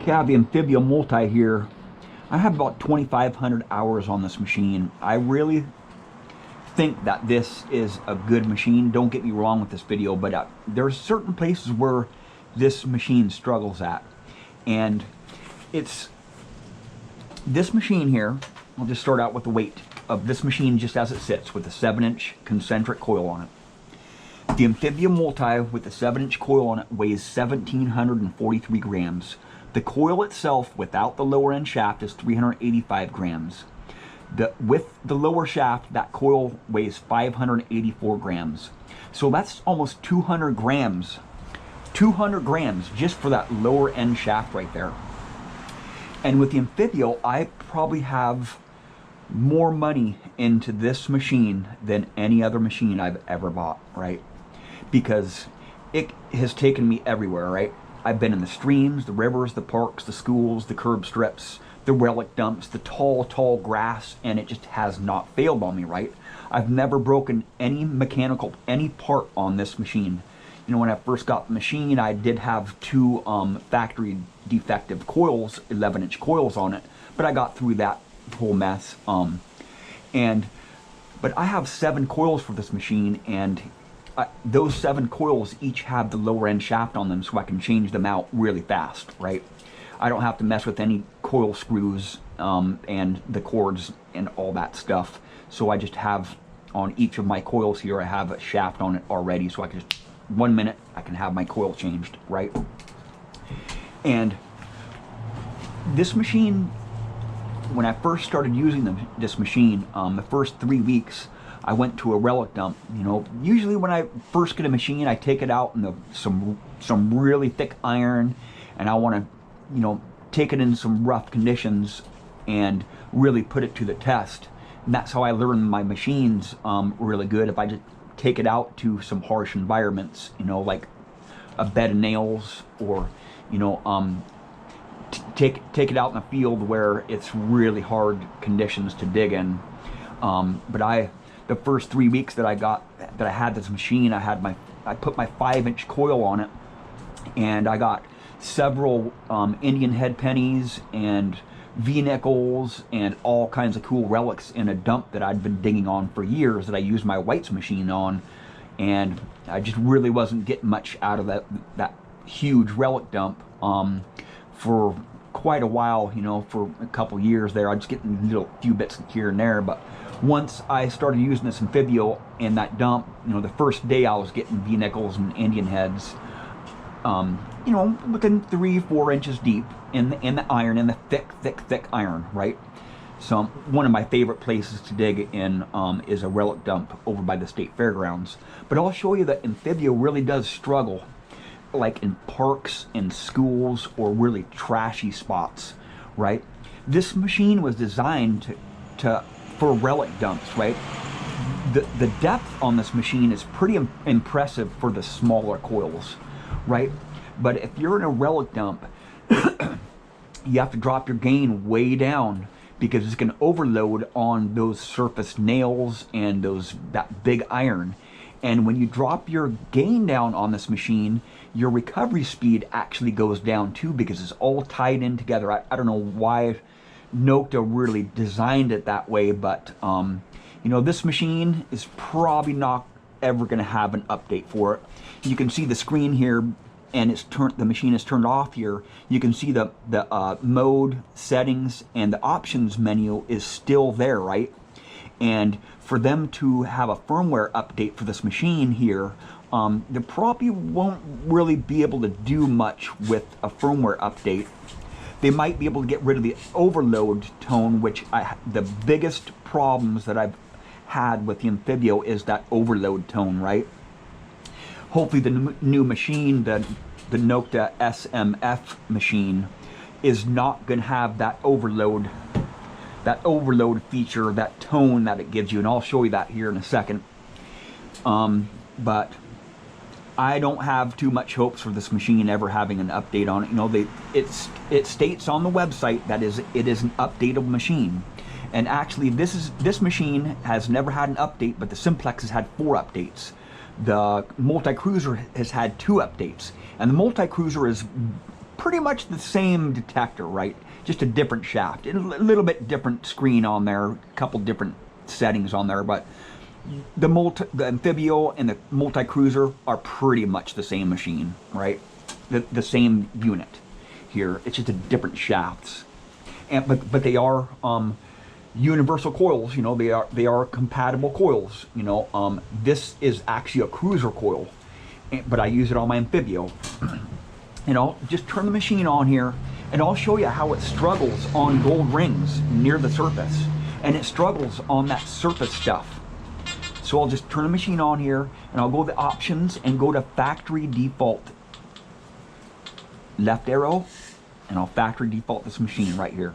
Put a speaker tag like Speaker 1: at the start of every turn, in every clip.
Speaker 1: Okay, I have the Anfibio Multi here. I have about 2,500 hours on this machine. I really think that this is a good machine. Don't get me wrong with this video, but there's certain places where this machine struggles at. And it's this machine here. I'll just start out with the weight of this machine just as it sits with a 7-inch concentric coil on it. The Anfibio Multi with the 7-inch coil on it weighs 1,743 grams. The coil itself without the lower end shaft is 385 grams. With the lower shaft, that coil weighs 584 grams. So that's almost 200 grams. 200 grams just for that lower end shaft right there. And with the Anfibio, I probably have more money into this machine than any other machine I've ever bought, right? Because it has taken me everywhere, right? I've been in the streams, the rivers, the parks, the schools, the curb strips, the relic dumps, the tall grass, and it just has not failed on me, right? I've never broken any part on this machine. You know, when I first got the machine, I did have two factory defective coils, 11-inch coils on it, but I got through that whole mess. But I have 7 coils for this machine, and those 7 coils each have the lower end shaft on them, so I can change them out really fast, right? I don't have to mess with any coil screws and the cords and all that stuff. So I just have on each of my coils here, I have a shaft on it already, so I can just 1 minute I can have my coil changed, right? And this machine, when I first started using this machine, the first 3 weeks I went to a relic dump. You know, usually when I first get a machine, I take it out in some really thick iron, and I want to, you know, take it in some rough conditions and really put it to the test. And that's how I learn my machines really good. If I just take it out to some harsh environments, you know, like a bed of nails, or, you know, take it out in the field where it's really hard conditions to dig in. But the first 3 weeks that I had this machine, I put my 5-inch coil on it, and I got several Indian head pennies and V-nickels and all kinds of cool relics in a dump that I'd been digging on for years that I used my whites machine on, and I just really wasn't getting much out of that huge relic dump for quite a while, you know, for a couple years there. I was getting little few bits here and there, but once I started using this Anfibio in that dump, you know, the first day I was getting V-nickels and Indian heads, you know, looking 3-4 inches deep in the iron, in the thick iron, right? So one of my favorite places to dig in is a relic dump over by the state fairgrounds. But I'll show you that Anfibio really does struggle, like in parks and schools or really trashy spots, right? This machine was designed for relic dumps, right? The depth on this machine is pretty impressive for the smaller coils, right? But if you're in a relic dump, you have to drop your gain way down because it's going to overload on those surface nails and that big iron. And when you drop your gain down on this machine, your recovery speed actually goes down too, because it's all tied in together. I don't know why Nokta really designed it that way, but you know, this machine is probably not ever going to have an update for it. You can see the screen here, and the machine is turned off here. You can see the mode settings and the options menu is still there, right? And for them to have a firmware update for this machine here, they probably won't really be able to do much with a firmware update. They might be able to get rid of the overload tone, which the biggest problems that I've had with the Anfibio is that overload tone, right? Hopefully the new machine, the Nokta SMF machine, is not going to have that overload feature, that tone that it gives you, and I'll show you that here in a second. But I don't have too much hopes for this machine ever having an update on it. You know, it states on the website that it is an updatable machine, and actually this machine has never had an update, but the Simplex has had 4 updates. The Multi-Cruiser has had 2 updates, and the Multi-Cruiser is pretty much the same detector, right? Just a different shaft, and a little bit different screen on there, a couple different settings on there, but the Anfibio and the multi-cruiser are pretty much the same machine, right? The same unit here. It's just a different shafts, and but they are universal coils. You know, they are compatible coils. You know, this is actually a cruiser coil, but I use it on my Anfibio. And I'll just turn the machine on here, and I'll show you how it struggles on gold rings near the surface, and it struggles on that surface stuff. So I'll just turn the machine on here, and I'll go to the options and go to factory default. Left arrow, and I'll factory default this machine right here.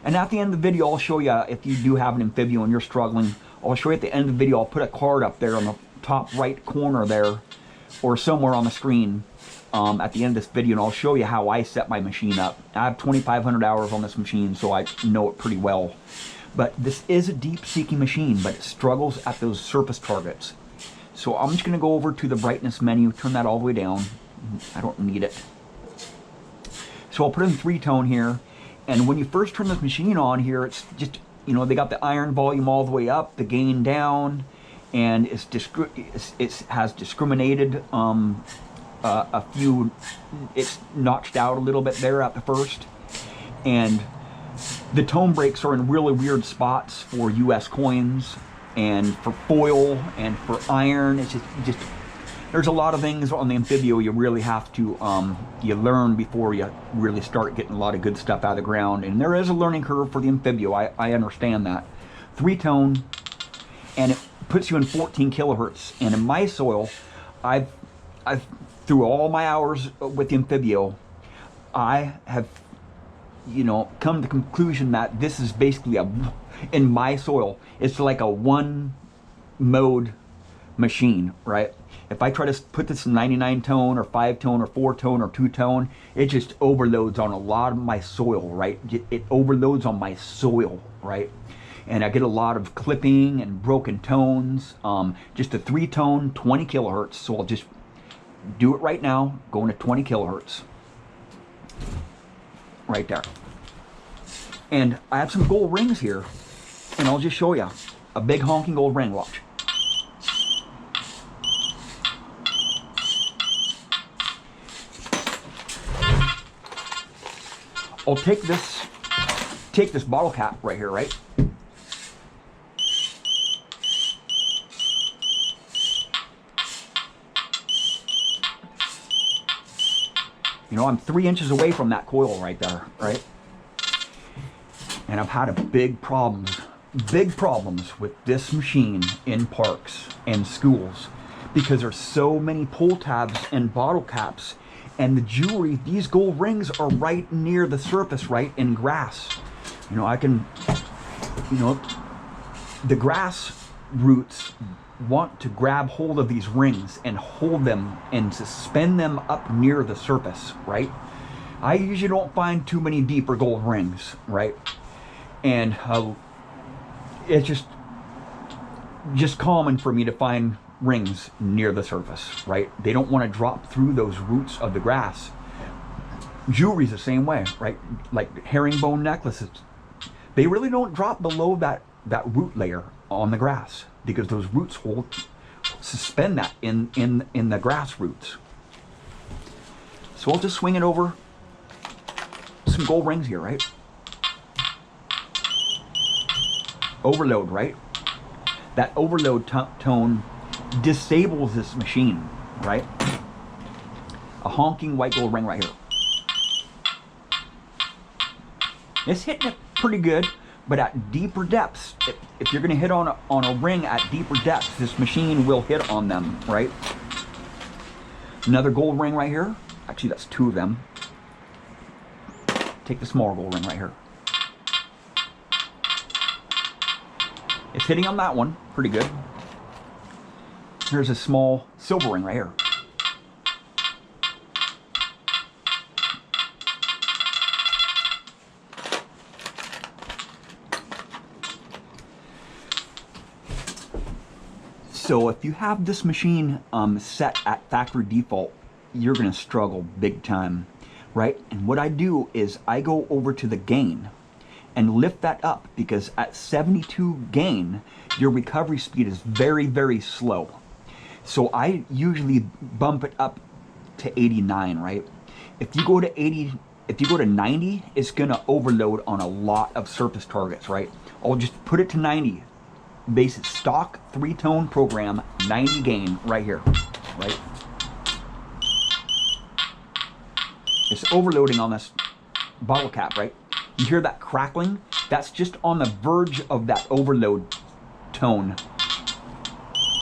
Speaker 1: And at the end of the video, I'll show you if you do have an Anfibio and you're struggling. I'll show you at the end of the video. I'll put a card up there on the top right corner there, or somewhere on the screen at the end of this video, and I'll show you how I set my machine up. I have 2,500 hours on this machine, so I know it pretty well. But this is a deep seeking machine, but it struggles at those surface targets. So I'm just going to go over to the brightness menu, turn that all the way down. I don't need it. So I'll put in 3-tone here, and when you first turn this machine on here, it's just, you know, they got the iron volume all the way up, the gain down, and it has discriminated a few, it's notched out a little bit there at the first, and the tone breaks are in really weird spots for US coins and for foil and for iron. It's just there's a lot of things on the Anfibio you really have to you learn before you really start getting a lot of good stuff out of the ground. And there is a learning curve for the Anfibio. I understand that. 3-tone, and it puts you in 14 kilohertz. And in my soil, I've through all my hours with the Anfibio, I have, you know, come to the conclusion that this is basically in my soil, it's like a 1-mode machine, right? If I try to put this in 99-tone or 5-tone or 4-tone or 2-tone, it just overloads on a lot of my soil, right? It overloads on my soil, right? And I get a lot of clipping and broken tones. Just a 3-tone, 20 kilohertz. So I'll just do it right now, going to 20 kilohertz. Right there. And I have some gold rings here, and I'll just show you a big honking gold ring. Watch. I'll take this bottle cap right here, right? You know, I'm 3 inches away from that coil right there, right? And I've had big problems with this machine in parks and schools because there's so many pull tabs and bottle caps, and the jewelry, these gold rings are right near the surface, right, in grass. You know, I can, you know, the grass roots want to grab hold of these rings and hold them and suspend them up near the surface, right? I usually don't find too many deeper gold rings, right? And it's just common for me to find rings near the surface, right? They don't want to drop through those roots of the grass. Jewelry's the same way, right? Like herringbone necklaces, they really don't drop below that root layer on the grass because those roots suspend that in the grass roots. So I'll just swing it over some gold rings here, right? Overload, right? That overload tone disables this machine, right? A honking white gold ring right here. It's hitting it pretty good, but at deeper depths, if you're going to hit on a ring at deeper depths, this machine will hit on them, right? Another gold ring right here. Actually, that's 2 of them. Take the smaller gold ring right here. It's hitting on that one pretty good. Here's a small silver ring right here. So if you have this machine set at factory default, you're going to struggle big time. right? And what I do is I go over to the gain and lift that up, because at 72 gain, your recovery speed is very, very slow. So I usually bump it up to 89, right? If you go to 80, if you go to 90, it's gonna overload on a lot of surface targets, right? I'll just put it to 90. Basic stock 3-tone program, 90 gain right here, right? It's overloading on this bottle cap, right? You hear that crackling? That's just on the verge of that overload tone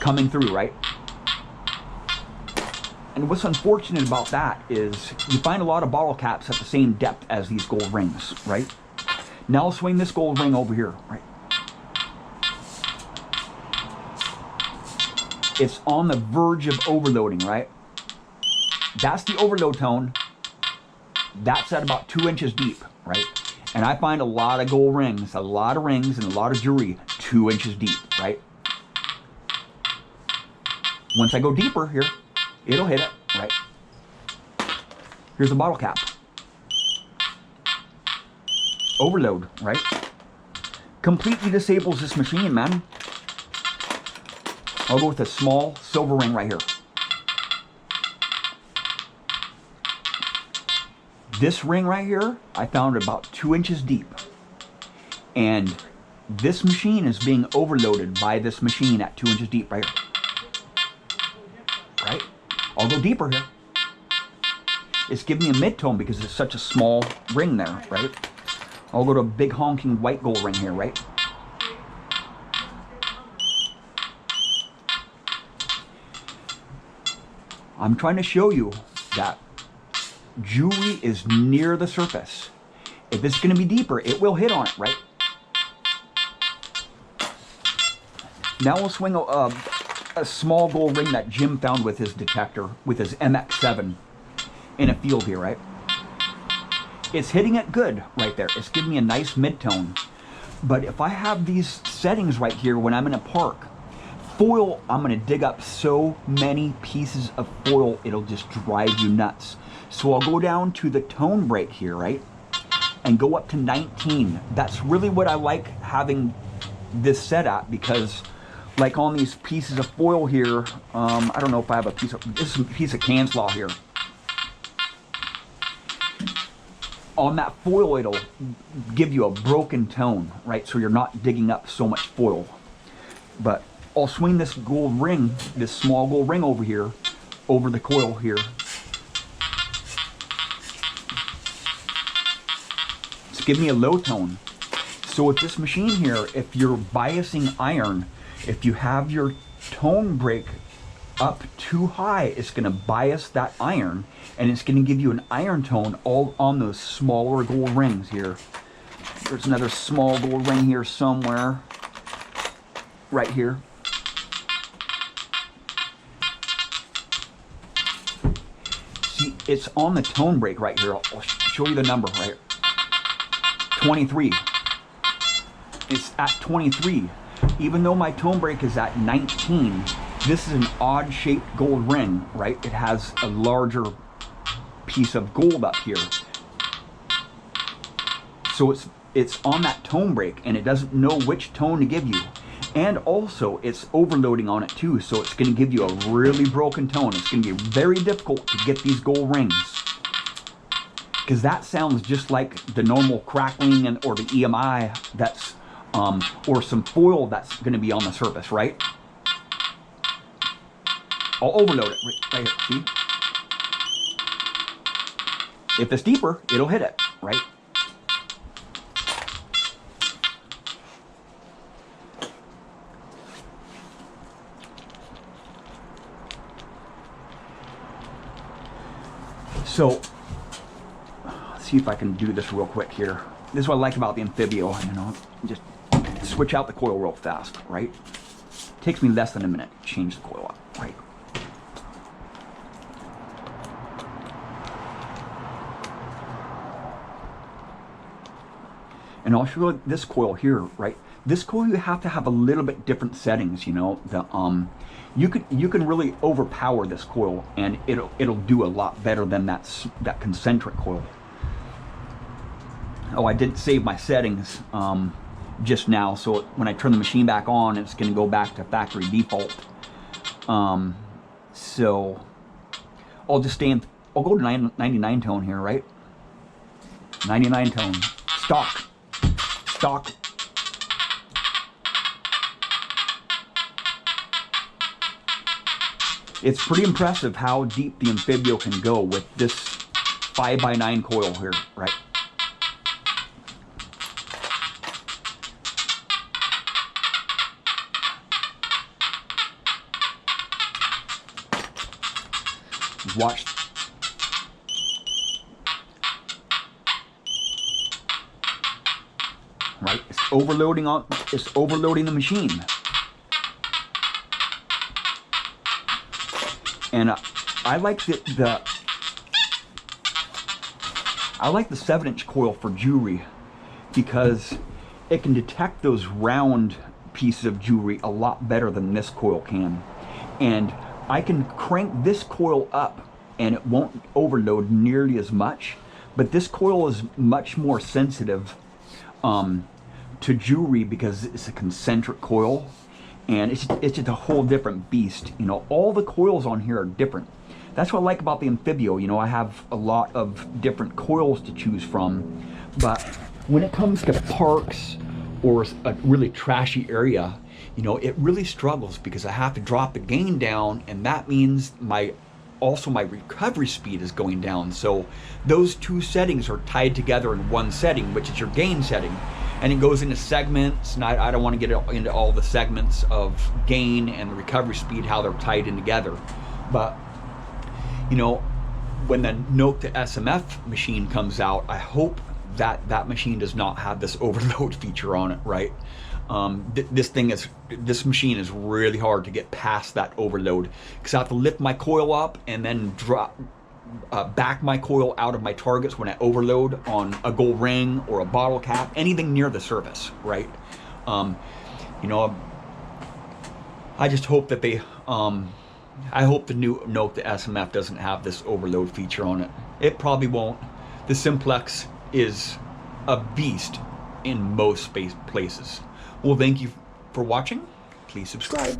Speaker 1: coming through, right? And what's unfortunate about that is you find a lot of bottle caps at the same depth as these gold rings, right? Now I'll swing this gold ring over here, right? It's on the verge of overloading, right? That's the overload tone. That's at about 2 inches deep, right? And I find a lot of gold rings, a lot of rings and a lot of jewelry 2 inches deep, right? Once I go deeper here, it'll hit it, right? Here's the bottle cap. Overload, right? Completely disables this machine, man. I'll go with a small silver ring right here. This ring right here, I found about 2 inches deep. And this machine is being overloaded by this machine at 2 inches deep right here. Right? I'll go deeper here. It's giving me a mid-tone because it's such a small ring there, right? I'll go to a big honking white gold ring here, right? I'm trying to show you that jewelry is near the surface. If it's going to be deeper, it will hit on it, right? Now we'll swing a small gold ring that Jim found with his detector, with his MX7 in a field here, right? It's hitting it good right there. It's giving me a nice mid-tone. But if I have these settings right here when I'm in a park, foil, I'm going to dig up so many pieces of foil, it'll just drive you nuts. So I'll go down to the tone break here, right? And go up to 19. That's really what I like having this set at, because like on these pieces of foil here, I don't know if I have a piece of, this is a piece of can slaw here. On that foil, it'll give you a broken tone, right? So you're not digging up so much foil. But I'll swing this gold ring, this small gold ring over here, over the coil here. It's giving me a low tone. So with this machine here, if you're biasing iron, if you have your tone break up too high, it's going to bias that iron, and it's going to give you an iron tone all on those smaller gold rings here. There's another small gold ring here somewhere, right here. See, it's on the tone break right here. I'll show you the number right here. 23. It's at 23. Even though my tone break is at 19, this is an odd shaped gold ring, right? It has a larger piece of gold up here. So it's on that tone break, and it doesn't know which tone to give you. And also it's overloading on it too, so it's going to give you a really broken tone. It's going to be very difficult to get these gold rings, because that sounds just like the normal crackling and or the EMI that's or some foil that's going to be on the surface, right? I'll overload it right here, see? If it's deeper, it'll hit it, right? So, let's see if I can do this real quick here. This is what I like about the Anfibio, you know, just switch out the coil real fast, right? Takes me less than a minute to change the coil up, right? And I'll show you this coil here, right? This coil, you have to have a little bit different settings, you know. You can really overpower this coil, and it'll do a lot better than that concentric coil. Oh, I did save my settings just now, so when I turn the machine back on, it's going to go back to factory default. So I'll just I'll go to 99 tone here, right? 99 tone, stock. It's pretty impressive how deep the Anfibio can go with this 5x9 coil here, right? Watch. Right, it's overloading the machine. And I like the 7-inch coil for jewelry, because it can detect those round pieces of jewelry a lot better than this coil can. And I can crank this coil up and it won't overload nearly as much, but this coil is much more sensitive to jewelry because it's a concentric coil. And it's just a whole different beast. You know, all the coils on here are different. That's what I like about the Anfibio. You know, I have a lot of different coils to choose from. But when it comes to parks or a really trashy area, you know, it really struggles because I have to drop the gain down, and that means my recovery speed is going down. So those two settings are tied together in one setting, which is your gain setting. And it goes into segments, and I don't want to get into all the segments of gain and the recovery speed, how they're tied in together. But, you know, when the Nokta SMF machine comes out, I hope that machine does not have this overload feature on it, right? This machine is really hard to get past that overload, because I have to lift my coil up and then back my coil out of my targets when I overload on a gold ring or a bottle cap, anything near the surface, right? You know, I just hope that I hope the new Nokta SMF doesn't have this overload feature on it. It probably won't. The Simplex is a beast in most places. Well, thank you for watching. Please subscribe.